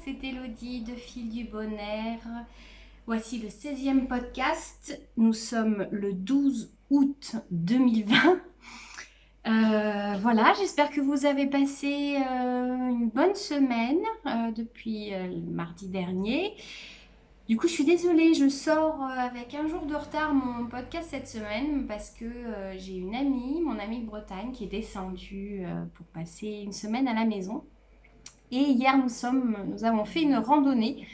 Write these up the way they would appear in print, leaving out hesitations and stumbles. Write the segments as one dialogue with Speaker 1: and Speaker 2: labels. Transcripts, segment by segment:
Speaker 1: c'est Elodie de Fil du Bonheur. Voici le 16e podcast. Nous sommes le 12 août 2020. Voilà, j'espère que vous avez passé une bonne semaine depuis le mardi dernier. Du coup, je suis désolée, je sors avec un jour de retard mon podcast cette semaine parce que j'ai une amie, mon amie de Bretagne, qui est descendue pour passer une semaine à la maison. Et hier, nous avons fait une randonnée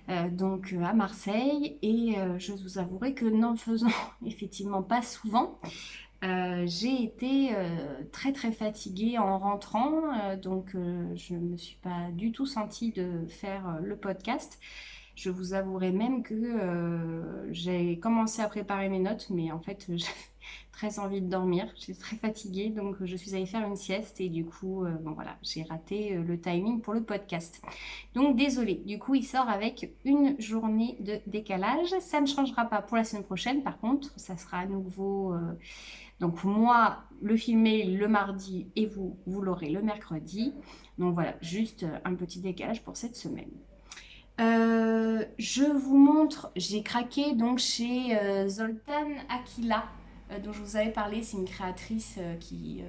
Speaker 1: à Marseille et je vous avouerai que n'en faisant effectivement pas souvent, j'ai été très très fatiguée en rentrant, je ne me suis pas du tout sentie de faire le podcast. Je vous avouerai même que j'ai commencé à préparer mes notes, mais en fait, j'ai très envie de dormir. J'étais très fatiguée, donc je suis allée faire une sieste et du coup, bon voilà, j'ai raté le timing pour le podcast. Donc désolée, du coup, il sort avec une journée de décalage. Ça ne changera pas pour la semaine prochaine, par contre, ça sera à nouveau... donc moi, le filmer le mardi et vous l'aurez le mercredi. Donc voilà, juste un petit décalage pour cette semaine. Je vous montre, j'ai craqué donc chez Zoltan Akila, dont je vous avais parlé. C'est une créatrice qui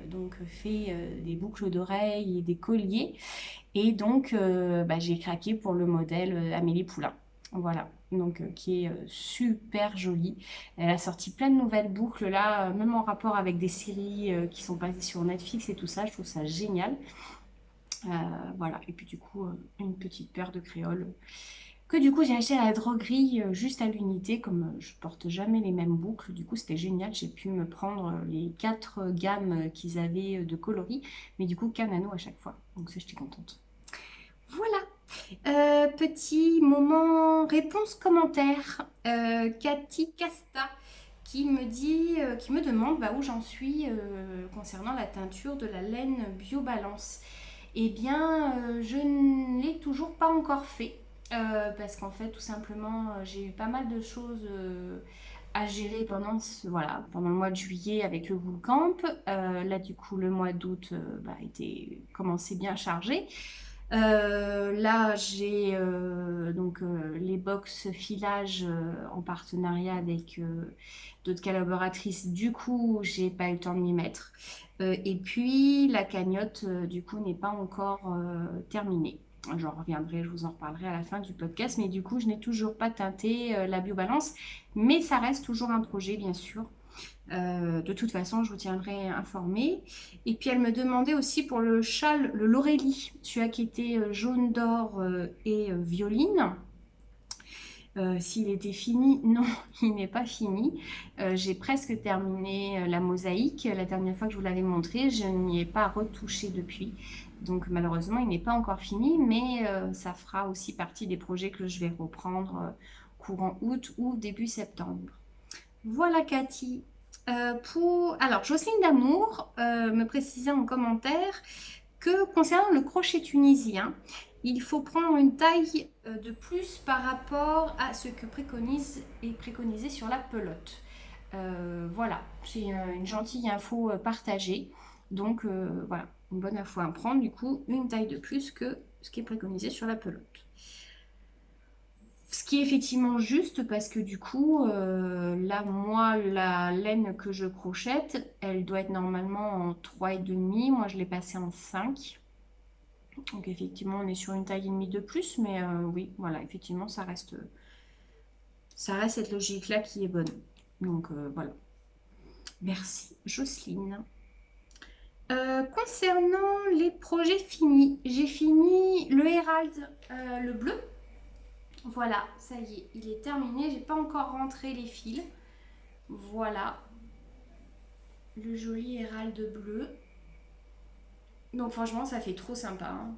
Speaker 1: fait des boucles d'oreilles et des colliers. Et donc j'ai craqué pour le modèle Amélie Poulain. Voilà, donc qui est super jolie. Elle a sorti plein de nouvelles boucles là, même en rapport avec des séries qui sont passées sur Netflix et tout ça. Je trouve ça génial. Voilà, et puis du coup, une petite paire de créoles que du coup j'ai acheté à la droguerie juste à l'unité, comme je porte jamais les mêmes boucles. Du coup, c'était génial. J'ai pu me prendre les 4 gammes qu'ils avaient de coloris, mais du coup, qu'un anneau à chaque fois. Donc ça, j'étais contente. Voilà. Petit moment réponse commentaire. Cathy Casta qui me dit, qui me demande où j'en suis concernant la teinture de la laine BioBalance. Eh bien, je ne l'ai toujours pas encore fait parce qu'en fait, tout simplement, j'ai eu pas mal de choses à gérer pendant le mois de juillet avec le Bootcamp. Là, du coup, le mois d'août a été commencé bien chargé. Là, j'ai les box filage en partenariat avec d'autres collaboratrices. Du coup, j'ai pas eu le temps de m'y mettre. Et puis, la cagnotte, du coup, n'est pas encore terminée. J'en reviendrai, je vous en reparlerai à la fin du podcast. Mais du coup, je n'ai toujours pas teinté la biobalance. Mais ça reste toujours un projet, bien sûr. De toute façon, je vous tiendrai informé. Et puis, elle me demandait aussi pour le châle, le Laurélie, celui qui était jaune d'or et violine. S'il était fini, non, il n'est pas fini. J'ai presque terminé la mosaïque. La dernière fois que je vous l'avais montré, je n'y ai pas retouché depuis. Donc malheureusement, il n'est pas encore fini, mais ça fera aussi partie des projets que je vais reprendre courant août ou début septembre. Voilà Cathy. Alors, Jocelyne Damour me précisait en commentaire que concernant le crochet tunisien, il faut prendre une taille de plus par rapport à ce que est préconisé sur la pelote. Voilà, c'est une gentille info partagée. Donc voilà, une bonne info à prendre. Du coup, une taille de plus que ce qui est préconisé sur la pelote. Ce qui est effectivement juste parce que du coup, là, moi, la laine que je crochette, elle doit être normalement en 3,5. Moi, je l'ai passée en 5. Donc effectivement, on est sur une taille et demie de plus. Mais oui, voilà, effectivement, ça reste cette logique-là qui est bonne. Donc voilà. Merci, Jocelyne. Concernant les projets finis, j'ai fini le Hérald, le bleu. Voilà, ça y est, il est terminé. J'ai pas encore rentré les fils. Voilà, le joli hérald bleu. Donc franchement, ça fait trop sympa. Hein.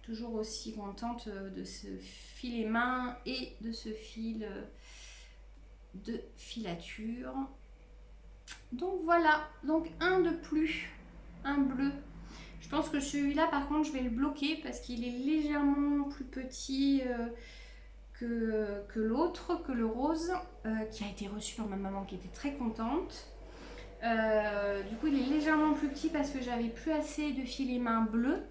Speaker 1: Toujours aussi contente de ce filet main et de ce fil de filature. Donc voilà, donc un de plus, un bleu. Je pense que celui-là, par contre, je vais le bloquer parce qu'il est légèrement plus petit que l'autre, que le rose, qui a été reçu par ma maman qui était très contente. Du coup, il est légèrement plus petit parce que j'avais plus assez de filet main bleu.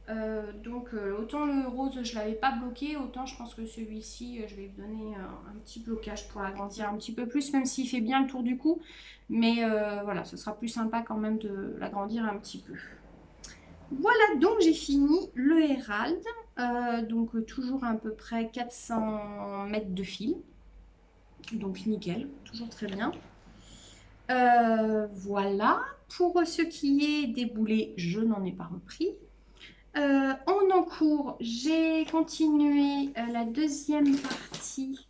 Speaker 1: Autant le rose je l'avais pas bloqué, autant je pense que celui-ci je vais lui donner un petit blocage pour l'agrandir un petit peu plus, même s'il fait bien le tour du cou. Mais voilà, ce sera plus sympa quand même de l'agrandir un petit peu. Voilà, donc j'ai fini le Hérald. Toujours à peu près 400 mètres de fil. Donc nickel, toujours très bien. Voilà, pour ce qui est des boulets, je n'en ai pas repris. En encours, j'ai continué la deuxième partie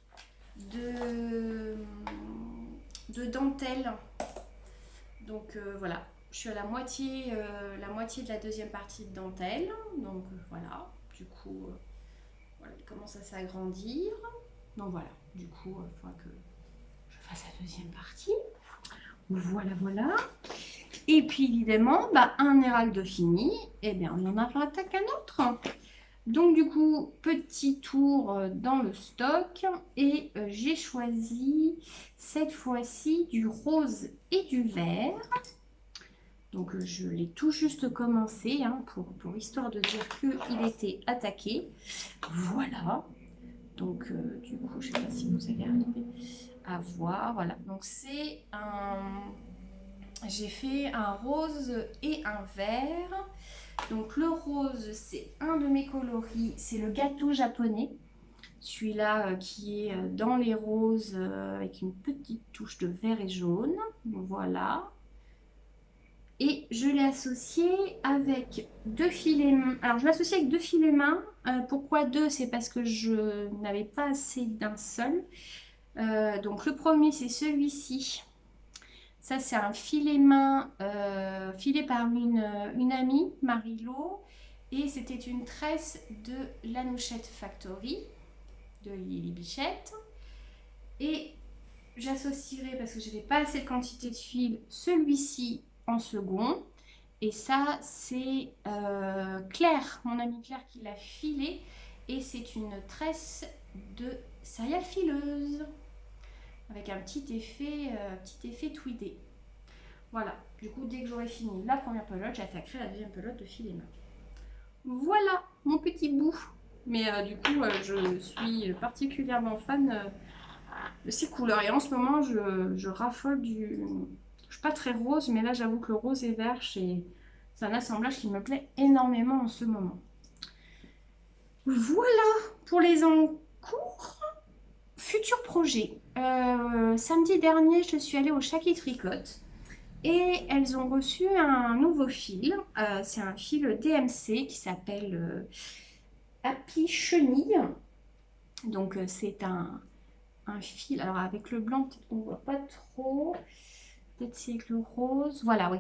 Speaker 1: de dentelle. Voilà, je suis à la moitié de la deuxième partie de dentelle. Voilà, du coup, voilà, il commence à s'agrandir. Donc voilà, du coup, il faudra que je fasse la deuxième partie. Voilà, voilà. Et puis évidemment, un hérald fini, et bien on en attaque un autre. Donc du coup, petit tour dans le stock et j'ai choisi cette fois-ci du rose et du vert. Donc je l'ai tout juste commencé pour histoire de dire qu'il était attaqué. Voilà. Donc du coup, je ne sais pas si vous allez arriver à voir. Voilà. Donc c'est un... J'ai fait un rose et un vert. Donc le rose, c'est un de mes coloris, c'est le gâteau japonais. Celui-là qui est dans les roses avec une petite touche de vert et jaune. Voilà. Et je l'ai associé avec deux filets mains. Alors je l'associe avec deux filets mains. Pourquoi deux? C'est parce que je n'avais pas assez d'un seul. Donc le premier, c'est celui-ci. Ça, c'est un filet main filé par une amie, Marie-Lo. Et c'était une tresse de Lanouchette Factory, de Lily Bichette. Et j'associerai, parce que je n'avais pas assez de quantité de fil, celui-ci en second. Et ça, c'est Claire, mon amie Claire, qui l'a filé. Et c'est une tresse de céréales fileuses, avec un petit effet tweedé. Voilà, du coup, dès que j'aurai fini la première pelote, j'attaquerai la deuxième pelote de fil et main. Voilà, mon petit bout. Mais du coup, je suis particulièrement fan de ces couleurs. Et en ce moment, je raffole du... Je suis pas très rose, mais là, j'avoue que le rose et vert, c'est un assemblage qui me plaît énormément en ce moment. Voilà pour les encours. Futur projet. Samedi dernier, je suis allée au Chaki Tricote. Et elles ont reçu un nouveau fil. C'est un fil DMC qui s'appelle Happy Chenille. Donc c'est un fil. Alors avec le blanc, peut-être qu'on ne voit pas trop. Peut-être c'est avec le rose. Voilà, oui.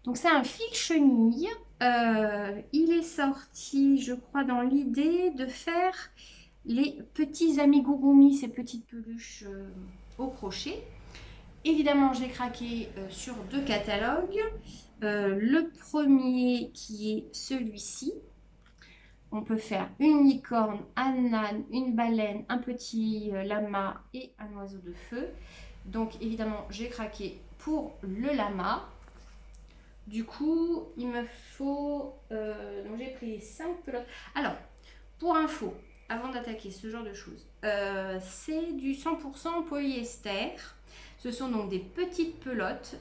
Speaker 1: Donc c'est un fil chenille. Il est sorti, je crois, dans l'idée de faire les petits amigurumi, ces petites peluches au crochet. Évidemment, j'ai craqué sur deux catalogues. Le premier qui est celui-ci. On peut faire une licorne, un âne, une baleine, un petit lama et un oiseau de feu. Donc évidemment, j'ai craqué pour le lama. Du coup, il me faut... donc j'ai pris 5 pelotes. Alors, pour info, avant d'attaquer ce genre de choses, c'est du 100% polyester. Ce sont donc des petites pelotes.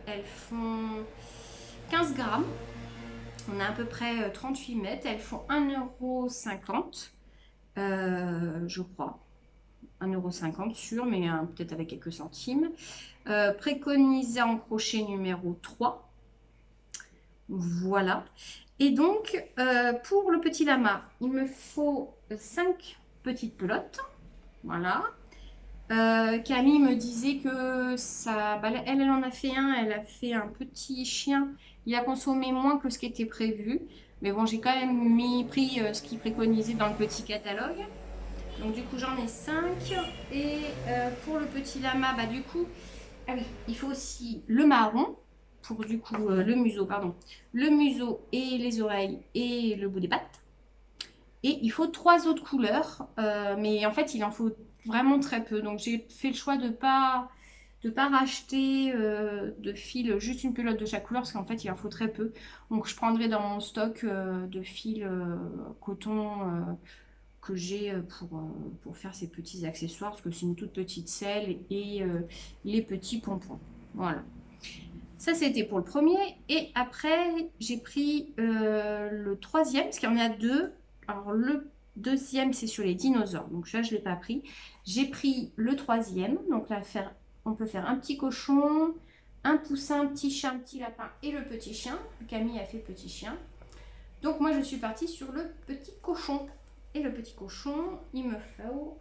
Speaker 1: Elles font 15 grammes. On a à peu près 38 mètres. Elles font 1,50 €, je crois. 1,50 € sûr, mais peut-être avec quelques centimes. Préconisé en crochet numéro 3. Voilà. Et donc, pour le petit lama, il me faut 5 petites pelotes. Voilà. Camille me disait que ça, elle en a fait un, elle a fait un petit chien. Il a consommé moins que ce qui était prévu. Mais bon, j'ai quand même pris ce qui préconisait dans le petit catalogue. Donc du coup, j'en ai 5. Et pour le petit lama, du coup, ah oui, il faut aussi le marron. Pour du coup, le museau, pardon. Le museau et les oreilles et le bout des pattes. Et il faut 3 autres couleurs. Mais en fait, il en faut vraiment très peu. Donc j'ai fait le choix de pas de pas racheter de fil, juste une pelote de chaque couleur, parce qu'en fait il en faut très peu. Donc je prendrai dans mon stock de fil coton que j'ai pour faire ces petits accessoires, parce que c'est une toute petite selle et les petits pompons. Voilà. Ça, c'était pour le premier. Et après, j'ai pris le troisième, parce qu'il y en a deux. Alors, le deuxième, c'est sur les dinosaures. Donc, ça, je ne l'ai pas pris. J'ai pris le troisième. Donc, là, on peut faire un petit cochon, un poussin, un petit chat, un petit lapin et le petit chien. Camille a fait le petit chien. Donc, moi, je suis partie sur le petit cochon. Et le petit cochon, il me faut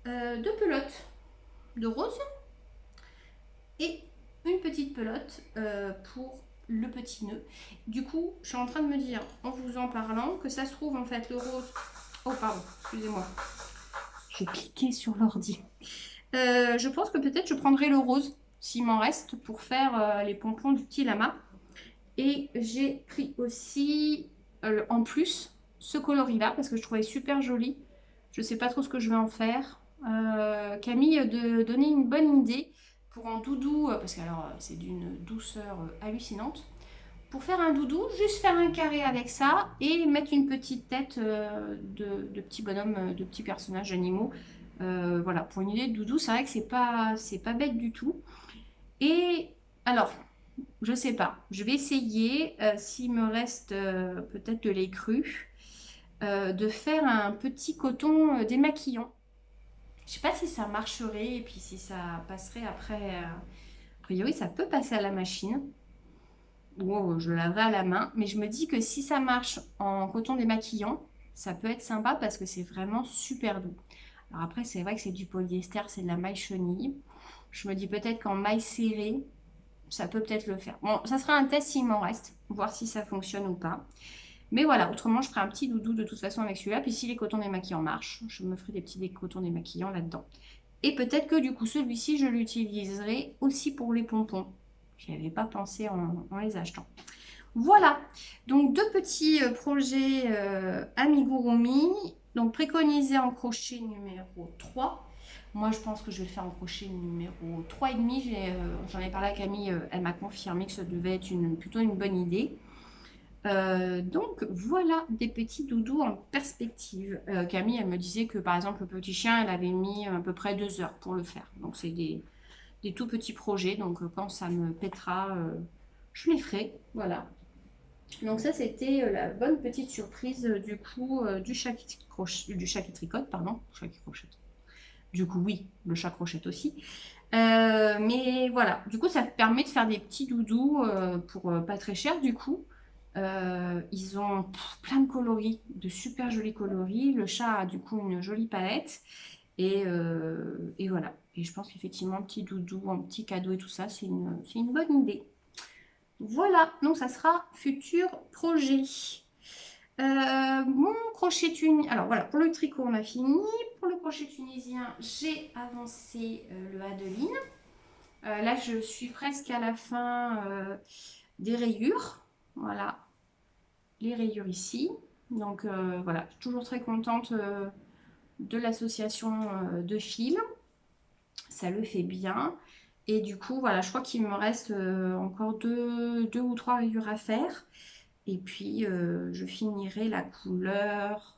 Speaker 1: deux pelotes de rose et une petite pelote pour le petit nœud. Du coup, je suis en train de me dire, en vous en parlant, que ça se trouve en fait le rose... Oh pardon, excusez-moi. J'ai cliqué sur l'ordi. Je pense que peut-être je prendrai le rose, s'il m'en reste, pour faire les pompons du petit lama. Et j'ai pris aussi, en plus, ce coloris-là, parce que je trouvais super joli. Je ne sais pas trop ce que je vais en faire. Camille de donner une bonne idée pour un doudou, parce que alors c'est d'une douceur hallucinante. Pour faire un doudou, juste faire un carré avec ça et mettre une petite tête de petits bonhommes, de petits personnages animaux. Voilà, pour une idée de doudou, c'est vrai que c'est pas bête du tout. Et alors, je sais pas, je vais essayer, s'il me reste peut-être de lait cru, de faire un petit coton démaquillant. Je sais pas si ça marcherait et puis si ça passerait après. A priori, ça peut passer à la machine. Ou je le laverai à la main. Mais je me dis que si ça marche en coton démaquillant, ça peut être sympa parce que c'est vraiment super doux. Alors après, c'est vrai que c'est du polyester, c'est de la maille chenille. Je me dis peut-être qu'en maille serrée, ça peut peut-être le faire. Bon, ça sera un test s'il m'en reste, voir si ça fonctionne ou pas. Mais voilà, autrement, je ferai un petit doudou de toute façon avec celui-là. Puis si les cotons démaquillants marchent, je me ferai des petits cotons démaquillants là-dedans. Et peut-être que du coup, celui-ci, je l'utiliserai aussi pour les pompons. Je n'y avais pas pensé en les achetant. Voilà, donc deux petits projets amigurumi. Donc préconisé en crochet numéro 3. Moi, je pense que je vais le faire en crochet numéro 3,5. J'en ai parlé à Camille, elle m'a confirmé que ça devait être plutôt une bonne idée. Donc voilà des petits doudous en perspective. Camille, elle me disait que par exemple le petit chien, elle avait mis à peu près 2 heures pour le faire. Donc c'est des tout petits projets. Donc quand ça me pètera, je les ferai. Voilà. Donc ça c'était la bonne petite surprise du coup du chat qui tricote, pardon. Chat qui crochette. Du coup oui, le chat crochette aussi. Mais voilà, du coup ça permet de faire des petits doudous pour pas très cher du coup. Ils ont plein de coloris, de super jolis coloris. Le chat a du coup une jolie palette. Et voilà. Et je pense qu'effectivement, un petit doudou, un petit cadeau et tout ça, c'est une bonne idée. Voilà, donc ça sera futur projet. Mon crochet tunisien. Alors voilà, pour le tricot, on a fini. Pour le crochet tunisien, j'ai avancé le Adeline. Là, je suis presque à la fin des rayures. Voilà, les rayures ici. Donc voilà, je suis toujours très contente de l'association de fils. Ça le fait bien. Et du coup, voilà, je crois qu'il me reste encore deux ou trois rayures à faire. Et puis, je finirai la couleur...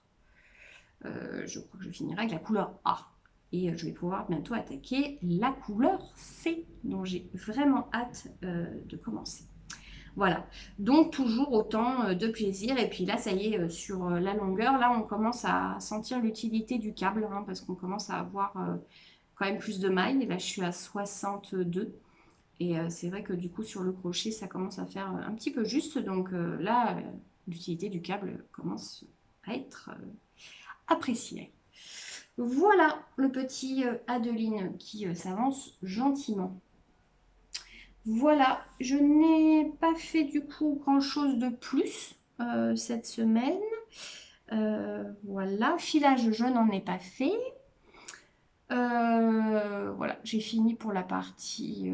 Speaker 1: je crois que je finirai avec la couleur A. Et je vais pouvoir bientôt attaquer la couleur C, dont j'ai vraiment hâte de commencer. Voilà, donc toujours autant de plaisir. Et puis là, ça y est, sur la longueur, là, on commence à sentir l'utilité du câble, hein, parce qu'on commence à avoir quand même plus de mailles. Là, je suis à 62. Et c'est vrai que du coup, sur le crochet, ça commence à faire un petit peu juste. Donc là, l'utilité du câble commence à être appréciée. Voilà le petit Adeline qui s'avance gentiment. Voilà, je n'ai pas fait du coup grand chose de plus cette semaine. Voilà, filage, je n'en ai pas fait. Voilà, j'ai fini pour la partie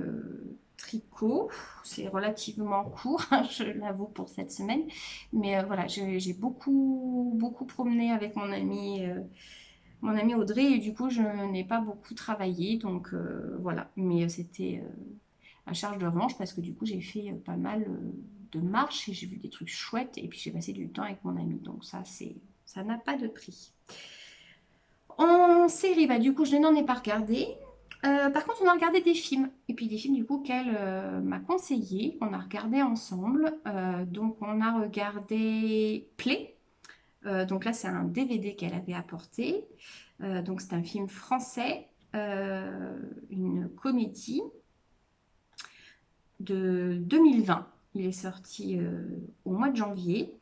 Speaker 1: tricot. C'est relativement court, hein, je l'avoue, pour cette semaine. Mais voilà, j'ai beaucoup promené avec mon ami mon amie Audrey, et du coup, je n'ai pas beaucoup travaillé, donc voilà. Mais c'était à charge de revanche parce que du coup, j'ai fait pas mal de marches et j'ai vu des trucs chouettes et puis j'ai passé du temps avec mon amie. Donc ça n'a pas de prix. En série, bah du coup, je n'en ai pas regardé. Par contre, on a regardé des films. Et puis des films, du coup, qu'elle m'a conseillé, qu'on a regardé ensemble. Donc, on a regardé Play. Donc là, c'est un DVD qu'elle avait apporté. Donc, c'est un film français, une comédie de 2020. Il est sorti au mois de janvier.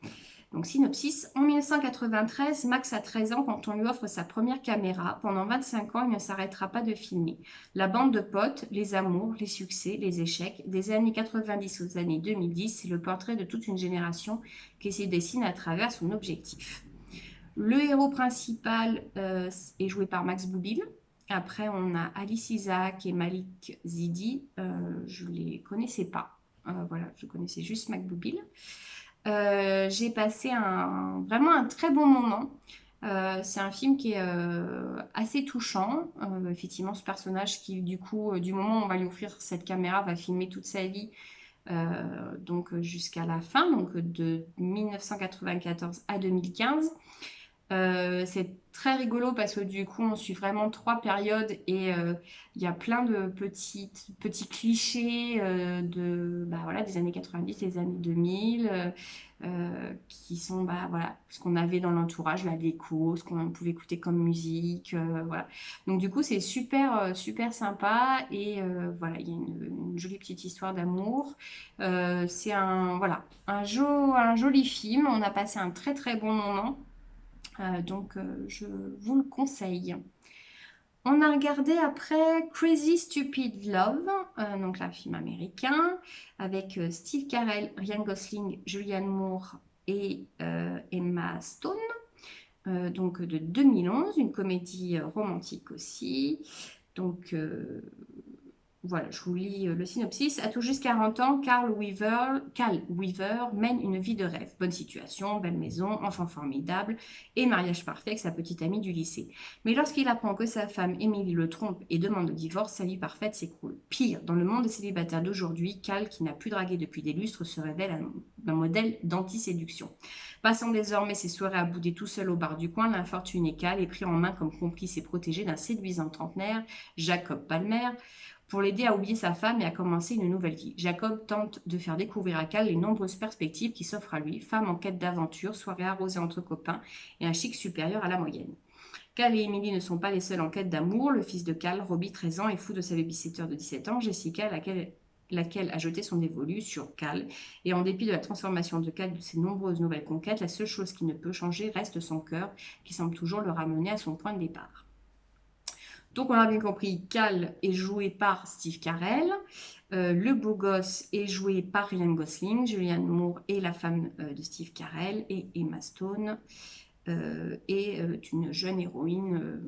Speaker 1: Donc, synopsis. En 1993, Max a 13 ans quand on lui offre sa première caméra. Pendant 25 ans, il ne s'arrêtera pas de filmer. La bande de potes, les amours, les succès, les échecs, des années 90 aux années 2010, c'est le portrait de toute une génération qui se dessine à travers son objectif. Le héros principal est joué par Max Boublil. Après, on a Alice Isaac et Malik Zidi. Je ne les connaissais pas. Voilà, je connaissais juste Max Boublil. J'ai passé vraiment un très bon moment. C'est un film qui est assez touchant. Effectivement, ce personnage qui, du coup, du moment où on va lui offrir cette caméra, va filmer toute sa vie, donc jusqu'à la fin, donc de 1994 à 2015. C'est très rigolo parce que du coup, on suit vraiment trois périodes et il y a plein de petits clichés bah, voilà, des années 90, des années 2000 qui sont bah, voilà, ce qu'on avait dans l'entourage, la déco, ce qu'on pouvait écouter comme musique. Voilà. Donc du coup, c'est super sympa et voilà, il y a une jolie petite histoire d'amour. C'est voilà, un joli film. On a passé un très bon moment. Donc, je vous le conseille. On a regardé après Crazy Stupid Love, donc un film américain, avec Steve Carell, Ryan Gosling, Julianne Moore et Emma Stone, donc de 2011, une comédie romantique aussi. Donc, voilà, je vous lis le synopsis. À tout juste 40 ans, Carl Weaver mène une vie de rêve. Bonne situation, belle maison, enfant formidable et mariage parfait avec sa petite amie du lycée. Mais lorsqu'il apprend que sa femme, Emily, le trompe et demande le divorce, sa vie parfaite s'écroule. Pire, dans le monde des célibataires d'aujourd'hui, Cal, qui n'a plus dragué depuis des lustres, se révèle un modèle d'anti-séduction. Passant désormais ses soirées à bouder tout seul au bar du coin, l'infortuné Cal est pris en main comme complice et protégé d'un séduisant trentenaire, Jacob Palmer, pour l'aider à oublier sa femme et à commencer une nouvelle vie. Jacob tente de faire découvrir à Cal les nombreuses perspectives qui s'offrent à lui, femme en quête d'aventure, soirée arrosée entre copains et un chic supérieur à la moyenne. Cal et Emily ne sont pas les seuls en quête d'amour. Le fils de Cal, Robbie, 13 ans, est fou de sa babysitter de 17 ans, Jessica, laquelle a jeté son dévolu sur Cal. Et en dépit de la transformation de Cal et de ses nombreuses nouvelles conquêtes, la seule chose qui ne peut changer reste son cœur, qui semble toujours le ramener à son point de départ. Donc, on a bien compris, Cal est joué par Steve Carell. Le beau gosse est joué par Ryan Gosling. Julianne Moore est la femme de Steve Carell. Et Emma Stone est une jeune héroïne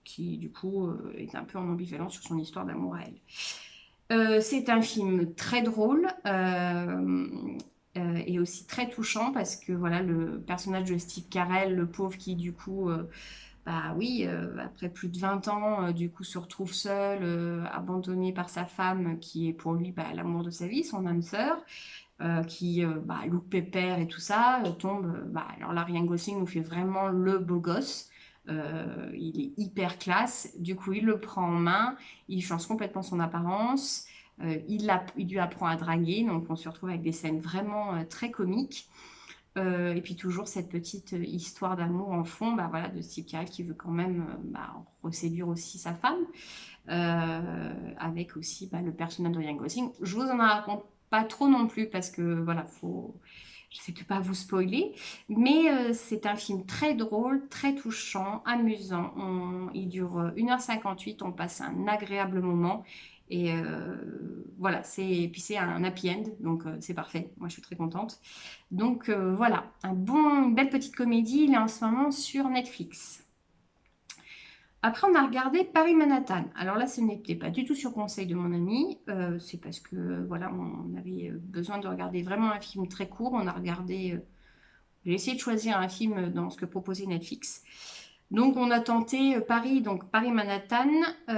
Speaker 1: qui, du coup, est un peu en ambivalence sur son histoire d'amour à elle. C'est un film très drôle et aussi très touchant parce que voilà, le personnage de Steve Carell, le pauvre qui, du coup... bah oui, après plus de 20 ans, du coup, se retrouve seul, abandonné par sa femme, qui est pour lui bah, l'amour de sa vie, son âme sœur, qui bah, loupe pépère et tout ça, tombe. Bah, alors là, Ryan Gosling nous fait vraiment le beau gosse. Il est hyper classe. Du coup, il le prend en main, il change complètement son apparence. Il lui apprend à draguer, donc on se retrouve avec des scènes vraiment très comiques. Et puis toujours cette petite histoire d'amour en fond, bah, voilà, de Steve Carell qui veut quand même bah, reséduire aussi sa femme, avec aussi bah, le personnage de Ryan Gosling. Je vous en raconte pas trop non plus parce que voilà, je sais pas vous spoiler, mais c'est un film très drôle, très touchant, amusant. Il dure 1h58, on passe un agréable moment. Et voilà, puis c'est un happy end, donc c'est parfait. Moi, je suis très contente. Donc voilà, une belle petite comédie. Il est en ce moment sur Netflix. Après, on a regardé Paris Manhattan. Alors là, ce n'était pas du tout sur conseil de mon ami. C'est parce que voilà, on avait besoin de regarder vraiment un film très court. On a regardé. J'ai essayé de choisir un film dans ce que proposait Netflix. Donc, on a tenté Paris, donc Paris-Manhattan.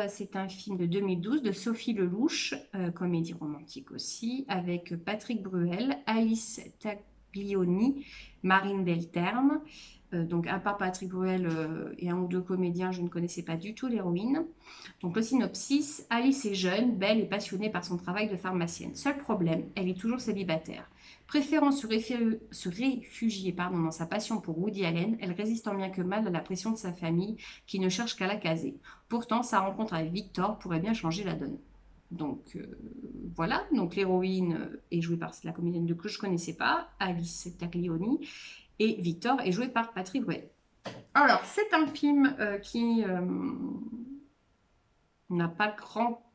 Speaker 1: C'est un film de 2012 de Sophie Lelouch, comédie romantique aussi, avec Patrick Bruel, Alice Taglioni, Marine Delterme. Donc, à part Patrick Bruel et un ou deux comédiens, je ne connaissais pas du tout l'héroïne. Donc, le synopsis, Alice est jeune, belle et passionnée par son travail de pharmacienne. Seul problème, elle est toujours célibataire. Préférant se réfugier dans sa passion pour Woody Allen, elle résiste tant bien que mal à la pression de sa famille qui ne cherche qu'à la caser. Pourtant, sa rencontre avec Victor pourrait bien changer la donne. Donc voilà, donc l'héroïne est jouée par la comédienne que je ne connaissais pas, Alice Taglioni, et Victor est joué par Patrick Bruel. Alors, c'est un film qui n'a pas grand...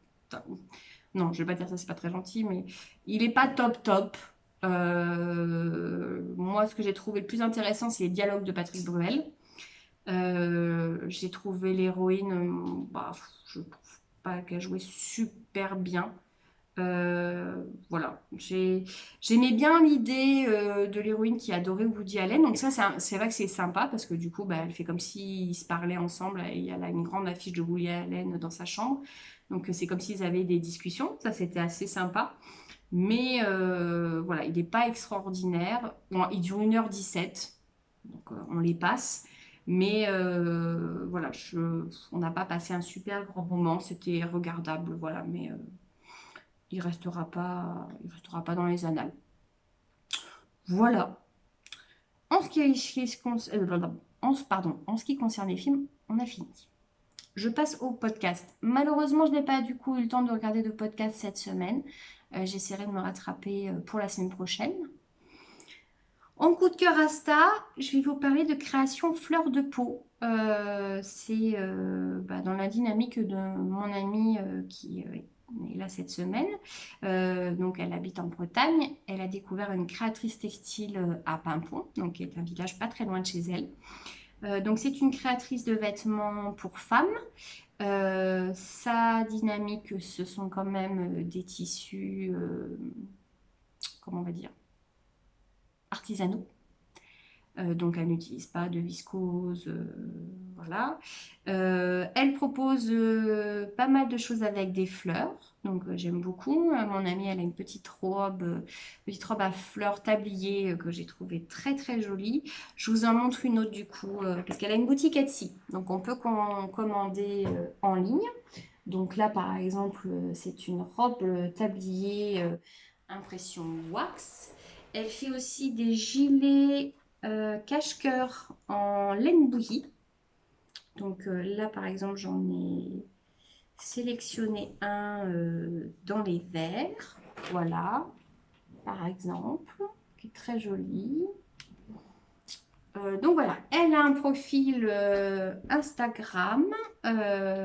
Speaker 1: Non, je vais pas dire ça, c'est pas très gentil, mais il est pas top top. Moi, ce que j'ai trouvé le plus intéressant, c'est les dialogues de Patrick Bruel. J'ai trouvé l'héroïne, je trouve pas qu'elle jouait super bien. Voilà, j'aimais bien l'idée de l'héroïne qui adorait Woody Allen. Donc ça, c'est vrai que c'est sympa parce que du coup, bah, elle fait comme s'ils se parlaient ensemble et elle a une grande affiche de Woody Allen dans sa chambre. Donc c'est comme s'ils avaient des discussions. Ça, c'était assez sympa. Mais voilà, il n'est pas extraordinaire. Bon, il dure 1h17, donc on les passe. Mais voilà, on n'a pas passé un super grand moment. C'était regardable, voilà, mais il restera pas dans les annales. Voilà. En ce en ce qui concerne les films, on a fini. Je passe au podcast. Malheureusement, je n'ai pas du coup eu le temps de regarder de podcast cette semaine. J'essaierai de me rattraper pour la semaine prochaine. En coup de cœur Asta, je vais vous parler de création fleur de peau. C'est dans la dynamique de mon amie qui est là cette semaine. Donc elle habite en Bretagne. Elle a découvert une créatrice textile à Pimpon, donc qui est un village pas très loin de chez elle. Donc c'est une créatrice de vêtements pour femmes. Sa dynamique, ce sont quand même des tissus, comment on va dire, artisanaux. Donc elle n'utilise pas de viscose, voilà. Elle propose pas mal de choses avec des fleurs, donc j'aime beaucoup. Mon amie, elle a une petite robe à fleurs tablier que j'ai trouvée très très jolie. Je vous en montre une autre du coup, parce qu'elle a une boutique Etsy, donc on peut commander en ligne. Donc là, par exemple, c'est une robe tablier impression wax. Elle fait aussi des gilets cache-cœur en laine bouillie. Donc là, par exemple, j'en ai sélectionné un dans les verts. Voilà, par exemple, qui est très joli. Donc voilà, elle a un profil Instagram.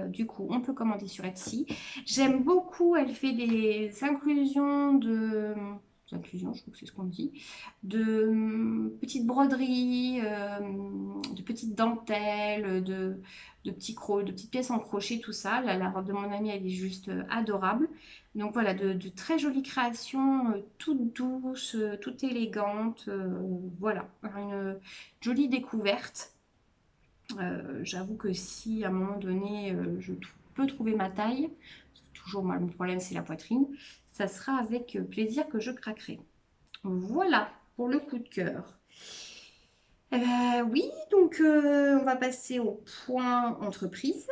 Speaker 1: Du coup, on peut commander sur Etsy. J'aime beaucoup, elle fait des inclusions inclusions, je trouve que c'est ce qu'on dit, de petites broderies, de petites dentelles, de petites pièces en crochet, tout ça. La robe de mon amie, elle est juste adorable. Donc voilà, de très jolies créations, toutes douces, toutes élégantes. Voilà, une jolie découverte. J'avoue que si à un moment donné, je peux trouver ma taille, toujours moi, le problème c'est la poitrine, ça sera avec plaisir que je craquerai. Voilà pour le coup de cœur. Oui, donc on va passer au point entreprise.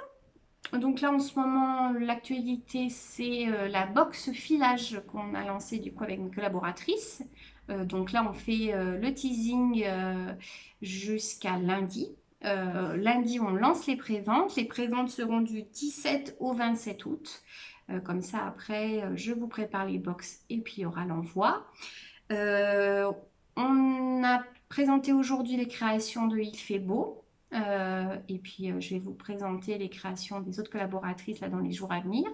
Speaker 1: Donc là, en ce moment, l'actualité, c'est la box filage qu'on a lancée du coup avec une collaboratrice. Donc là, on fait le teasing jusqu'à lundi. Lundi, on lance les préventes. Les préventes seront du 17 au 27 août. Comme ça, après, je vous prépare les box et puis il y aura l'envoi. Euh, on a présenté aujourd'hui les créations de Il fait beau. Et puis, je vais vous présenter les créations des autres collaboratrices là, dans les jours à venir.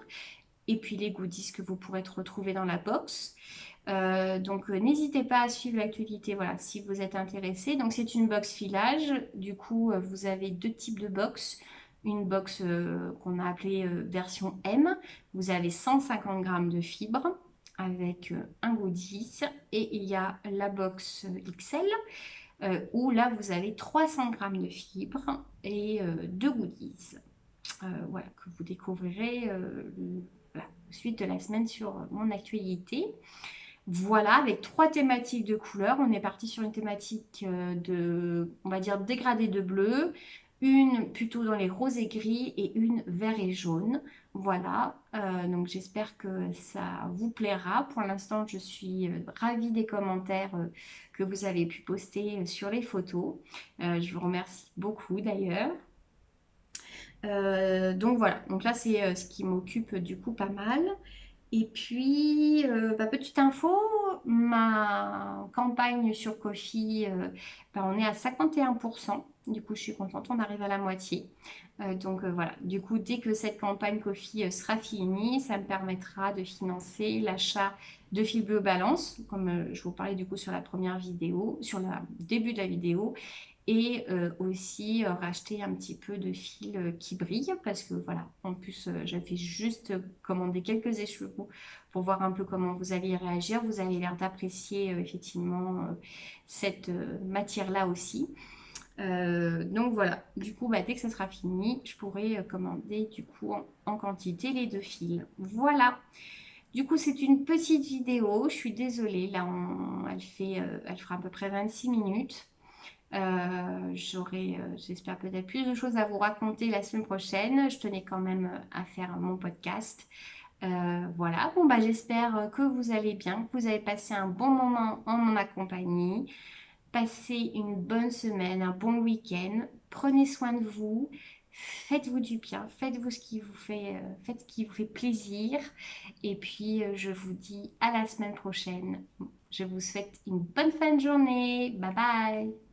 Speaker 1: Et puis, les goodies que vous pourrez retrouver dans la box. Donc, n'hésitez pas à suivre l'actualité voilà, si vous êtes intéressé. Donc, c'est une box filage. Du coup, vous avez deux types de box. Une box qu'on a appelée version M. Vous avez 150 grammes de fibres avec un goodies. Et il y a la box XL où là, vous avez 300 grammes de fibres et 2 goodies. Voilà, que vous découvrirez voilà, suite de la semaine sur mon actualité. Voilà, avec 3 thématiques de couleurs. On est parti sur une thématique de, on va dire, dégradé de bleu, une plutôt dans les roses et gris et une vert et jaune. Voilà, donc j'espère que ça vous plaira. Pour l'instant, je suis ravie des commentaires que vous avez pu poster sur les photos. Je vous remercie beaucoup d'ailleurs. Donc voilà, donc là c'est ce qui m'occupe du coup pas mal. Et puis, petite info, ma campagne sur Ko-fi, on est à 51%. Du coup, je suis contente, on arrive à la moitié. Voilà, du coup, dès que cette campagne Ko-fi sera finie, ça me permettra de financer l'achat de fil bleu balance, comme je vous parlais du coup sur la première vidéo, sur le début de la vidéo, et aussi racheter un petit peu de fil qui brille parce que voilà, en plus j'avais juste commandé quelques écheveaux pour voir un peu comment vous allez réagir. Vous avez l'air d'apprécier effectivement cette matière-là aussi. Donc voilà, du coup dès que ça sera fini, je pourrai commander du coup en quantité les 2 fils. Voilà. Du coup, c'est une petite vidéo. Je suis désolée. Là, elle fera à peu près 26 minutes. J'aurai, j'espère peut-être plus de choses à vous raconter la semaine prochaine. Je tenais quand même à faire mon podcast. Voilà, bon j'espère que vous allez bien, que vous avez passé un bon moment en mon compagnie. Passez une bonne semaine, un bon week-end. Prenez soin de vous. Faites-vous du bien, faites-vous ce qui vous fait, faites ce qui vous fait plaisir. Et puis, je vous dis à la semaine prochaine. Je vous souhaite une bonne fin de journée. Bye bye.